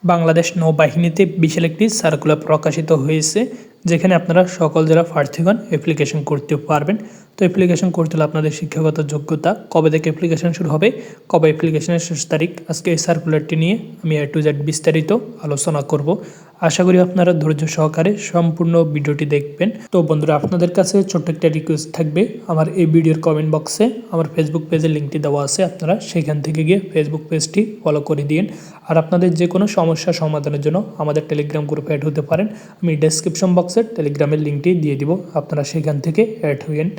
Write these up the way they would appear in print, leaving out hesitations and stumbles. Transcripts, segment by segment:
বাংলাদেশ নৌবাহিনীতে বিশাল একটি সার্কুলার প্রকাশিত হয়েছে, যেখানে আপনারা সকল জেলা প্রার্থীগণ অ্যাপ্লিকেশন করতে পারবেন। তো অ্যাপ্লিকেশন করতে হলে আপনাদের শিক্ষাগত যোগ্যতা, কবে থেকে অ্যাপ্লিকেশন শুরু হবে, কবে অ্যাপ্লিকেশনের শেষ তারিখ, আজকে এই সার্কুলারটি নিয়ে আমি A to Z বিস্তারিত আলোচনা করব। আশা করি আপনারা ধৈর্য সহকারে সম্পূর্ণ ভিডিওটি দেখবেন। তো বন্ধুরা, আপনাদের কাছে ছোট্ট একটা রিকোয়েস্ট থাকবে, আমার এই ভিডিওর কমেন্ট বক্সে আমার ফেসবুক পেজের লিঙ্কটি দেওয়া আছে, আপনারা সেখান থেকে গিয়ে ফেসবুক পেজটি ফলো করে দিন। আর আপনাদের যে কোনো সমস্যা সমাধানের জন্য আমাদের টেলিগ্রাম গ্রুপে অ্যাড হতে পারেন। আমি ডেসক্রিপশন বক্সে টেলিগ্রামের লিঙ্কটি দিয়ে দিব, আপনারা সেখান থেকে অ্যাড হইয়েন।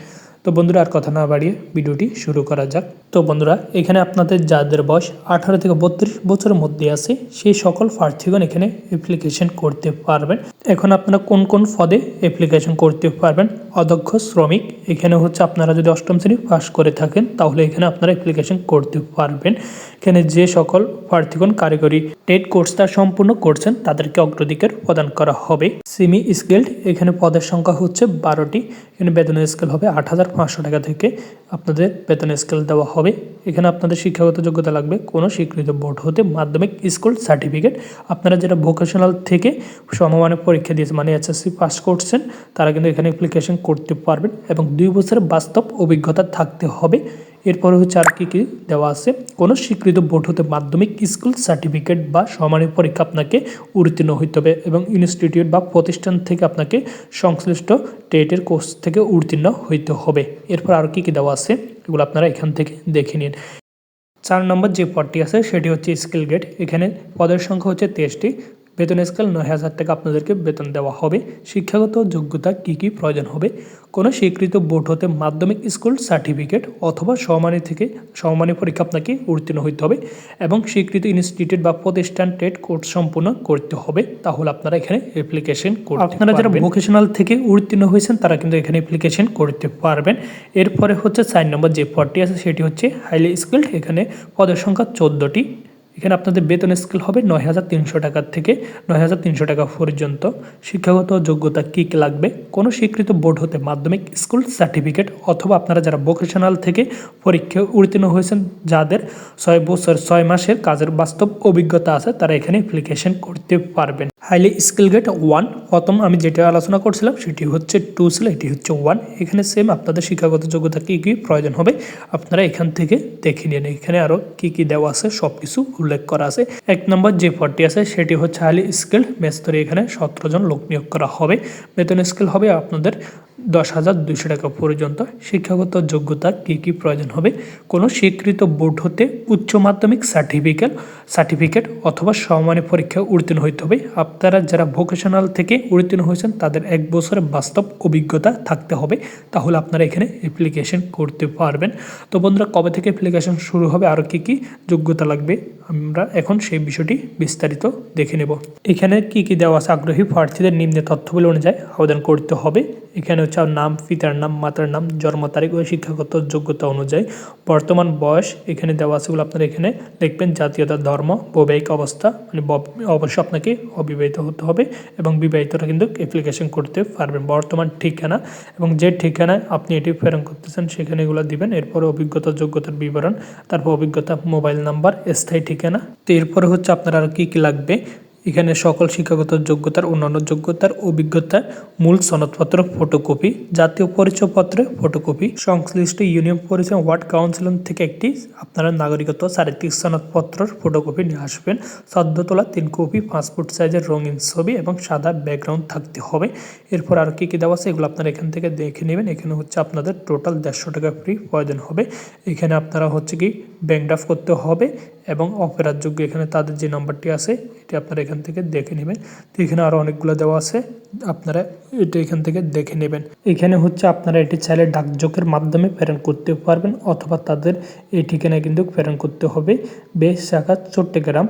তো বন্ধুরা, আর কথা না বাড়িয়ে ভিডিওটি শুরু করা যাক। তো বন্ধুরা, এখানে আপনাদের যাদের বয়স 18 থেকে 32 বছরের মধ্যে আছে, সেই সকল প্রার্থীগণ এখানে অ্যাপ্লিকেশন করতে পারবেন। এখন আপনারা কোন কোন পদে অ্যাপ্লিকেশন করতে পারবেন? অদক্ষ শ্রমিক, এখানে হচ্ছে আপনারা যদি অষ্টম শ্রেণী পাস করে থাকেন তাহলে এখানে আপনারা অ্যাপ্লিকেশন করতে পারবেন। এখানে যে সকল প্রার্থীগণ কারিগরি ট্রেড কোর্সটা সম্পূর্ণ করছেন তাদেরকে অগ্রাধিকার প্রদান করা হবে। সেমি স্কিল্ড, এখানে পদের সংখ্যা হচ্ছে 12টি। এখানে বেতনের স্কেল হবে 8,500 টাকা থেকে আপনাদের বেতনের স্কেল দেওয়া হবে। এখানে আপনাদের শিক্ষাগত যোগ্যতা লাগবে কোনো স্বীকৃত বোর্ড হতে মাধ্যমিক স্কুল সার্টিফিকেট। আপনারা যারা ভোকেশনাল থেকে সমমানের পরীক্ষা দিয়েছে মানে HSC পাস করছেন তারা কিন্তু এখানে অ্যাপ্লিকেশন করতে পারবেন এবং 2 বছরের বাস্তব অভিজ্ঞতা থাকতে হবে। এরপরে হচ্ছে আর কি দেওয়া আছে, কোনো স্বীকৃত বোর্ড হতে মাধ্যমিক স্কুল সার্টিফিকেট বা সমানের পরীক্ষা আপনাকে উত্তীর্ণ হইতে হবে এবং ইনস্টিটিউট বা প্রতিষ্ঠান থেকে আপনাকে সংশ্লিষ্ট টেটের কোর্স থেকে উত্তীর্ণ হইতে হবে। এরপর আর কি দেওয়া আছে এগুলো আপনারা এখান থেকে দেখে নিন। 4 নম্বর যে পদটি আছে সেটি হচ্ছে স্কিল গ্রেড। এখানে পদের সংখ্যা হচ্ছে 23টি। বেতন স্কেল 9,000 টাকা আপনাদেরকে বেতন দেওয়া হবে। শিক্ষাগত যোগ্যতা কী কী প্রয়োজন হবে? কোনো স্বীকৃত বোর্ড হতে মাধ্যমিক স্কুল সার্টিফিকেট অথবা সমমানী পরীক্ষা আপনাকে উত্তীর্ণ হইতে হবে এবং স্বীকৃত ইনস্টিটিউট বা প্রতিষ্ঠান টেট কোর্স সম্পূর্ণ করতে হবে, তাহলে আপনারা এখানে অ্যাপ্লিকেশন করতে পারবেন। আপনারা যারা ভোকেশনাল থেকে উত্তীর্ণ হয়েছেন তারা কিন্তু এখানে অ্যাপ্লিকেশন করতে পারবেন। এরপরে হচ্ছে 4 নম্বর যে পদটি আছে সেটি হচ্ছে হাইলি স্কিল্ড। এখানে পদের সংখ্যা 14টি। এখানে আপনাদের বেতন স্কেল হবে 9,300 টাকা থেকে 9,300 টাকা পর্যন্ত। শিক্ষাগত যোগ্যতা কী কী লাগবে? কোনো স্বীকৃত বোর্ড হতে মাধ্যমিক স্কুল সার্টিফিকেট অথবা আপনারা যারা ভোকেশনাল থেকে পরীক্ষায় উত্তীর্ণ হয়েছেন, যাদের 6 বছর 6 মাসের কাজের বাস্তব অভিজ্ঞতা আছে, তারা এখানে অ্যাপ্লিকেশন করতে পারবেন। হাইলি স্কিল গ্রেড 1, প্রথম আমি যেটা আলোচনা করছিলাম সেটি হচ্ছে 2 ছিল, এটি হচ্ছে 1। এখানে সেম আপনাদের শিক্ষাগত যোগ্যতা কী কী প্রয়োজন হবে আপনারা এখান থেকে দেখে নিন। এখানে আরও কী কী দেওয়া আছে সব কিছু উল্লেখ করা আছে। 1 নম্বর যে পদটি আছে সেটি হচ্ছে হাইলি স্কিল্ড মেস্তরে। এখানে 17 জন লোক নিয়োগ করা হবে। বেতন স্কেল হবে আপনাদের 10,200 টাকা পর্যন্ত। শিক্ষাগত যোগ্যতা কী কী প্রয়োজন হবে? কোনো স্বীকৃত বোর্ড হতে উচ্চ মাধ্যমিক সার্টিফিকেট অথবা সমমানের পরীক্ষায় উত্তীর্ণ হইতে হবে। আপনারা যারা ভোকেশনাল থেকে উত্তীর্ণ হয়েছেন তাদের 1 বছরের বাস্তব অভিজ্ঞতা থাকতে হবে, তাহলে আপনারা এখানে অ্যাপ্লিকেশন করতে পারবেন। তো বন্ধুরা, কবে থেকে অ্যাপ্লিকেশন শুরু হবে, আরও কী কী যোগ্যতা লাগবে আমরা এখন সেই বিষয়টি বিস্তারিত দেখে নেব। এখানে কী কী দেওয়া আছে? আগ্রহী প্রার্থীদের নিম্ন তথ্যগুলো অনুযায়ী আবেদন করতে হবে। এখানে হচ্ছে নাম, পিতার নাম, মাতার নাম, জন্ম তারিখ ও শিক্ষাগত যোগ্যতা অনুযায়ী বর্তমান বয়স এখানে দেওয়া আছে, আপনারা এখানে লিখবেন। জাতীয়তা, ধর্ম, বৈবাহিক অবস্থা, মানে অবশ্যই আপনাকে অবিবাহিত হতে হবে এবং বিবাহিতরা কিন্তু অ্যাপ্লিকেশন করতে পারবেন। বর্তমান ঠিকানা এবং যে ঠিকানায় আপনি এটি প্রেরণ করতেছেন সেখানে এগুলো দিবেন। এরপরে অভিজ্ঞতা, যোগ্যতার বিবরণ, তারপর অভিজ্ঞতা, মোবাইল নাম্বার, স্থায়ী ঠিকানা। তো এরপরে হচ্ছে আপনার আর কী কী লাগবে? এখানে সকল শিক্ষাগত যোগ্যতার, অন্যান্য যোগ্যতার, অভিজ্ঞতার মূল সনদপত্র ফটোকপি, জাতীয় পরিচয়পত্রের ফটোকপি, সংশ্লিষ্ট ইউনিয়ন পরিষদ ওয়ার্ড কাউন্সিল থেকে একটি আপনারা নাগরিকত্ব চারিত্রিক সনদপত্রের ফটোকপি নিয়ে আসবেন। সদ্য তোলা 3 কপি পাসপোর্ট সাইজের রঙিন ছবি এবং সাদা ব্যাকগ্রাউন্ড থাকতে হবে। এরপর আর কী কী দেওয়া আছে এগুলো আপনারা এখান থেকে দেখে নেবেন। এখানে হচ্ছে আপনাদের টোটাল 150 টাকা ফ্রি প্রয়োজন হবে। এখানে আপনারা হচ্ছে কি ব্যাংক ড্রাফট করতে হবে এবং অপরাধযোগ্য এখানে তাদের যে নাম্বারটি আছে এটি আপনারা এখান থেকে দেখে নেবেন। তো এখানে আরও অনেকগুলো দেওয়া আছে, আপনারা এটা এখান থেকে দেখে নেবেন। এখানে হচ্ছে আপনারা এটি চাইলে ডাকযোগের মাধ্যমে প্রেরণ করতে পারবেন অথবা তাদের এই ঠিকানায় কিন্তু প্রেরণ করতে হবে। বেশ শাখা, চট্টগ্রাম।